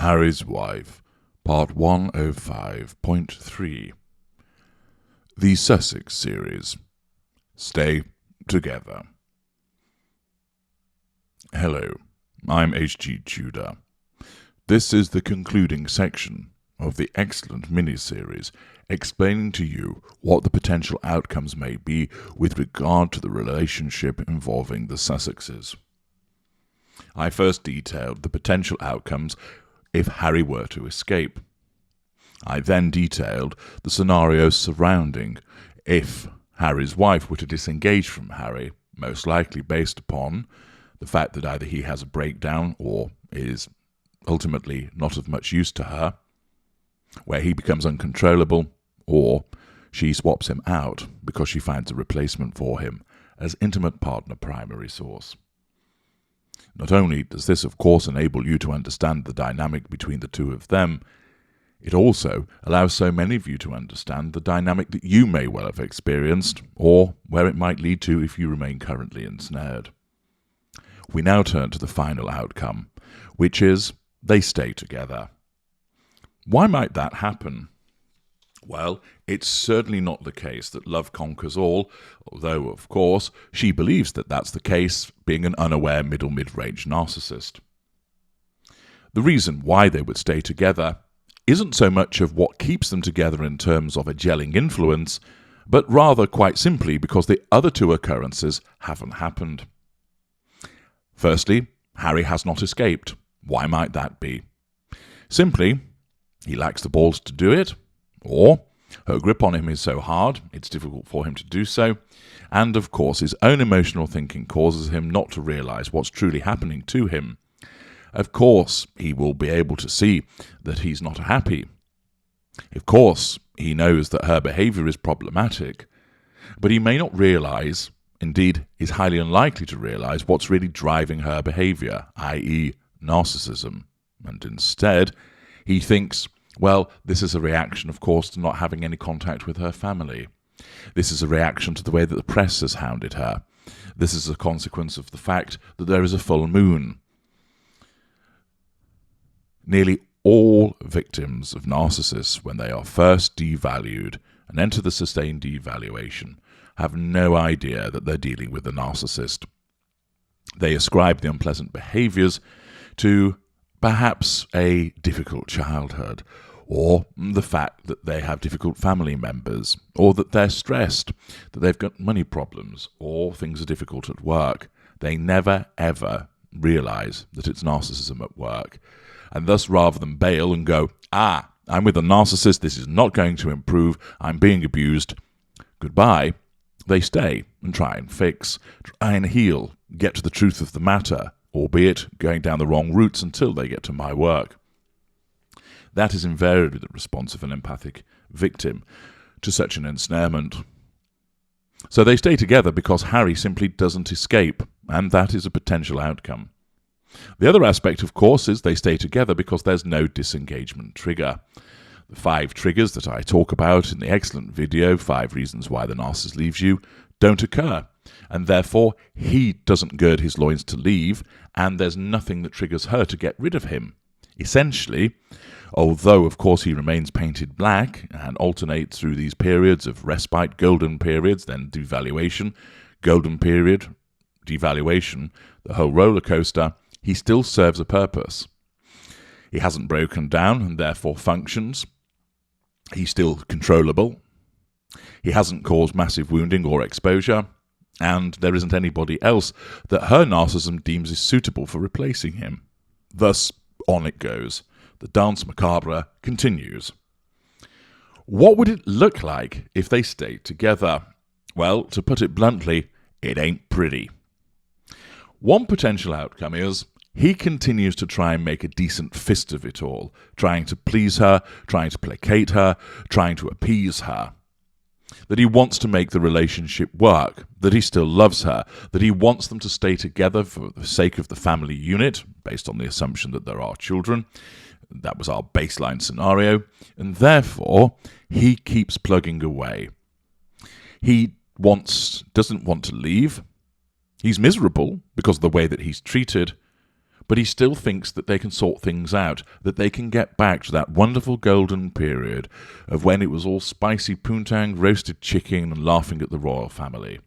Harry's Wife, Part 105.3. The Sussex Series. Stay Together. Hello, I'm HG Tudor. This is the concluding section of the excellent mini-series explaining to you what the potential outcomes may be with regard to the relationship involving the Sussexes. I first detailed the potential outcomes if Harry were to escape. I then detailed the scenarios surrounding if Harry's wife were to disengage from Harry, most likely based upon the fact that either he has a breakdown or is ultimately not of much use to her, where he becomes uncontrollable, or she swaps him out because she finds a replacement for him as intimate partner primary source. Not only does this, of course, enable you to understand the dynamic between the two of them, it also allows so many of you to understand the dynamic that you may well have experienced, or where it might lead to if you remain currently ensnared. We now turn to the final outcome, which is they stay together. Why might that happen? Well, it's certainly not the case that love conquers all, although, of course, she believes that that's the case, being an unaware mid-range narcissist. The reason why they would stay together isn't so much of what keeps them together in terms of a gelling influence, but rather quite simply because the other two occurrences haven't happened. Firstly, Harry has not escaped. Why might that be? Simply, he lacks the balls to do it, or her grip on him is so hard it's difficult for him to do so, and of course his own emotional thinking causes him not to realise what's truly happening to him. Of course he will be able to see that he's not happy. Of course he knows that her behaviour is problematic, but he may not realise, indeed is highly unlikely to realise, what's really driving her behaviour, i.e. narcissism, and instead he thinks, well, this is a reaction, of course, to not having any contact with her family. This is a reaction to the way that the press has hounded her. This is a consequence of the fact that there is a full moon. Nearly all victims of narcissists, when they are first devalued and enter the sustained devaluation, have no idea that they're dealing with a narcissist. They ascribe the unpleasant behaviours to perhaps a difficult childhood, or the fact that they have difficult family members, or that they're stressed, that they've got money problems, or things are difficult at work. They never, ever realise that it's narcissism at work. And thus, rather than bail and go, I'm with a narcissist, this is not going to improve, I'm being abused, goodbye, they stay and try and fix, try and heal, get to the truth of the matter, albeit going down the wrong routes until they get to my work. That is invariably the response of an empathic victim to such an ensnarement. So they stay together because Harry simply doesn't escape, and that is a potential outcome. The other aspect, of course, is they stay together because there's no disengagement trigger. The 5 triggers that I talk about in the excellent video, 5 Reasons Why the Narcissist Leaves You, don't occur, and therefore he doesn't gird his loins to leave, and there's nothing that triggers her to get rid of him. Essentially, although of course he remains painted black and alternates through these periods of respite, golden periods, then devaluation, golden period, devaluation, the whole roller coaster, he still serves a purpose. He hasn't broken down and therefore functions. He's still controllable. He hasn't caused massive wounding or exposure, and there isn't anybody else that her narcissism deems is suitable for replacing him. Thus, on it goes. The dance macabre continues. What would it look like if they stayed together? Well, to put it bluntly, it ain't pretty. One potential outcome is he continues to try and make a decent fist of it all, trying to please her, trying to placate her, trying to appease her. That he wants to make the relationship work, that he still loves her, that he wants them to stay together for the sake of the family unit, based on the assumption that there are children. That was our baseline scenario, and therefore he keeps plugging away. He doesn't want to leave. He's miserable because of the way that he's treated, but he still thinks that they can sort things out, that they can get back to that wonderful golden period of when it was all spicy poontang, roasted chicken, and laughing at the royal family.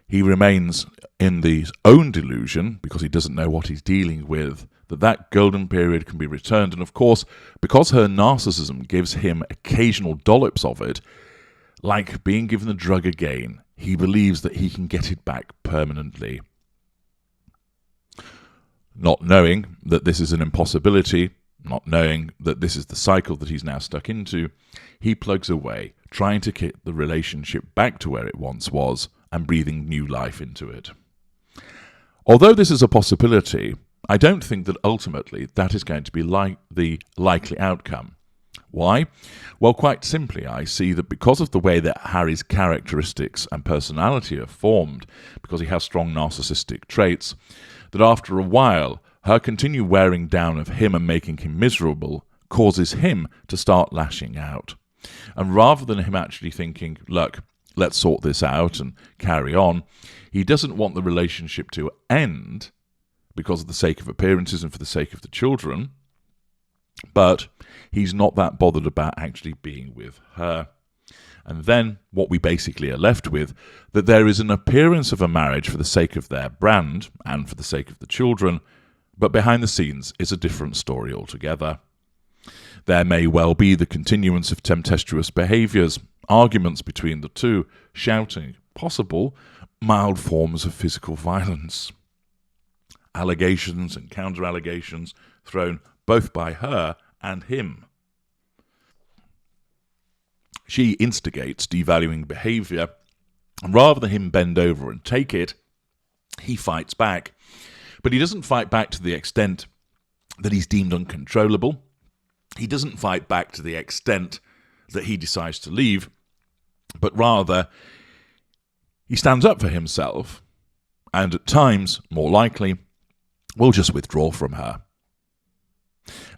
He remains in his own delusion, because he doesn't know what he's dealing with, that golden period can be returned. And of course, because her narcissism gives him occasional dollops of it, like being given the drug again, he believes that he can get it back permanently. Not knowing that this is an impossibility, not knowing that this is the cycle that he's now stuck into, he plugs away, trying to get the relationship back to where it once was and breathing new life into it. Although this is a possibility, I don't think that ultimately that is going to be the likely outcome. Why? Well, quite simply, I see that because of the way that Harry's characteristics and personality are formed, because he has strong narcissistic traits, that after a while, her continued wearing down of him and making him miserable causes him to start lashing out. And rather than him actually thinking, look, let's sort this out and carry on, he doesn't want the relationship to end because of the sake of appearances and for the sake of the children, but he's not that bothered about actually being with her. And then what we basically are left with, that there is an appearance of a marriage for the sake of their brand and for the sake of the children, but behind the scenes is a different story altogether. There may well be the continuance of tempestuous behaviours, arguments between the two, shouting, possible mild forms of physical violence, allegations and counter-allegations thrown both by her and him. She instigates devaluing behaviour, and rather than him bend over and take it, he fights back. But he doesn't fight back to the extent that he's deemed uncontrollable. He doesn't fight back to the extent that he decides to leave, but rather he stands up for himself and at times, more likely, will just withdraw from her.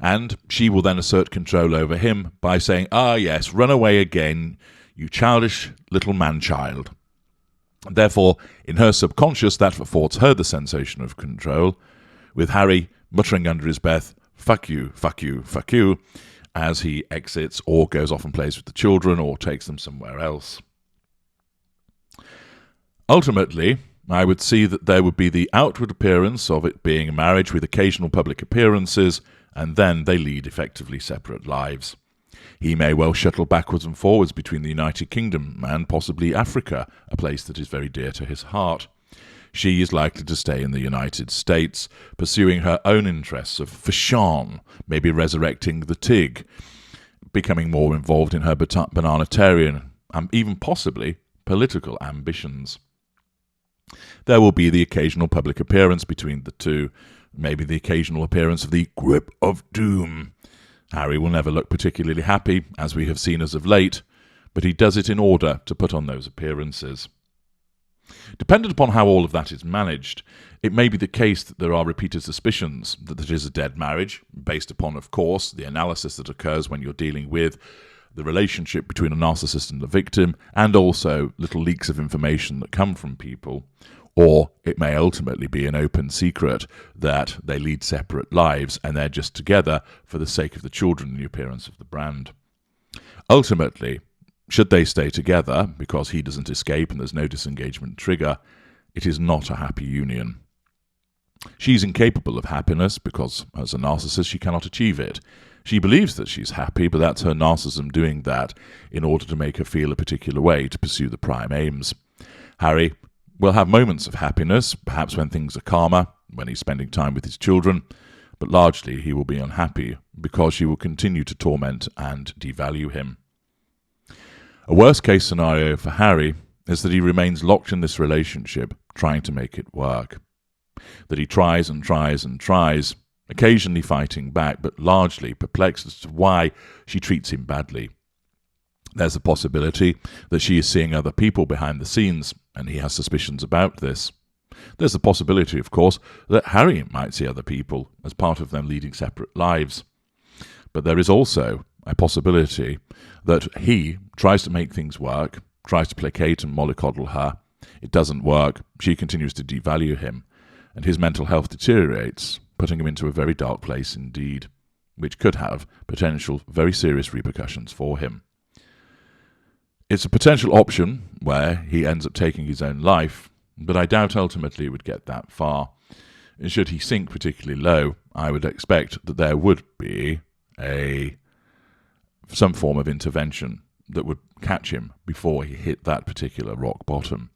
And she will then assert control over him by saying, "Ah, yes, run away again, you childish little man-child." And therefore, in her subconscious, that affords her the sensation of control, with Harry muttering under his breath, "Fuck you, fuck you, fuck you," as he exits or goes off and plays with the children or takes them somewhere else. Ultimately, I would see that there would be the outward appearance of it being a marriage with occasional public appearances, and then they lead effectively separate lives. He may well shuttle backwards and forwards between the United Kingdom and possibly Africa, a place that is very dear to his heart. She is likely to stay in the United States, pursuing her own interests of fashion, maybe resurrecting the Tig, becoming more involved in her bananitarian and even possibly political ambitions. There will be the occasional public appearance between the two, maybe the occasional appearance of the grip of doom. Harry will never look particularly happy, as we have seen as of late, but he does it in order to put on those appearances. Dependent upon how all of that is managed, it may be the case that there are repeated suspicions that it is a dead marriage, based upon, of course, the analysis that occurs when you're dealing with the relationship between a narcissist and the victim, and also little leaks of information that come from people. Or it may ultimately be an open secret that they lead separate lives and they're just together for the sake of the children and the appearance of the brand. Ultimately, should they stay together because he doesn't escape and there's no disengagement trigger, it is not a happy union. She's incapable of happiness because, as a narcissist, she cannot achieve it. She believes that she's happy, but that's her narcissism doing that in order to make her feel a particular way to pursue the prime aims. Harry will have moments of happiness, perhaps when things are calmer, when he's spending time with his children, but largely he will be unhappy because she will continue to torment and devalue him. A worst-case scenario for Harry is that he remains locked in this relationship, trying to make it work. That he tries and tries and tries, occasionally fighting back, but largely perplexed as to why she treats him badly. There's a possibility that she is seeing other people behind the scenes, and he has suspicions about this. There's the possibility, of course, that Harry might see other people as part of them leading separate lives. But there is also a possibility that he tries to make things work, tries to placate and mollycoddle her. It doesn't work. She continues to devalue him, and his mental health deteriorates. putting him into a very dark place indeed, which could have potential very serious repercussions for him. It's a potential option where he ends up taking his own life, but I doubt ultimately it would get that far. Should he sink particularly low, I would expect that there would be some form of intervention that would catch him before he hit that particular rock bottom.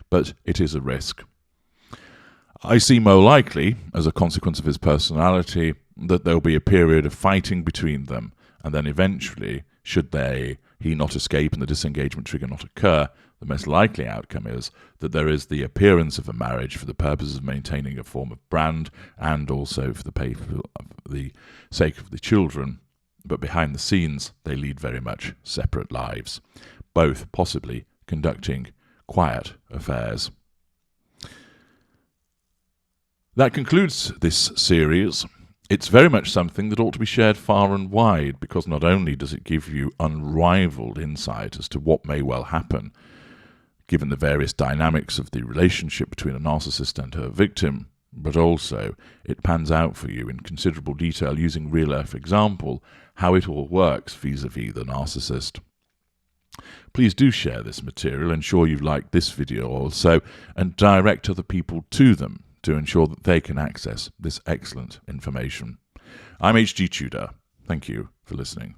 But it is a risk. I see more likely, as a consequence of his personality, that there will be a period of fighting between them, and then eventually, should he not escape and the disengagement trigger not occur, the most likely outcome is that there is the appearance of a marriage for the purposes of maintaining a form of brand and also for the sake of the children, but behind the scenes they lead very much separate lives, both possibly conducting quiet affairs. That concludes this series. It's very much something that ought to be shared far and wide, because not only does it give you unrivaled insight as to what may well happen, given the various dynamics of the relationship between a narcissist and her victim, but also it pans out for you in considerable detail using real-life example how it all works vis-a-vis the narcissist. Please do share this material, ensure you've liked this video also, and direct other people to them to ensure that they can access this excellent information. I'm HG Tudor. Thank you for listening.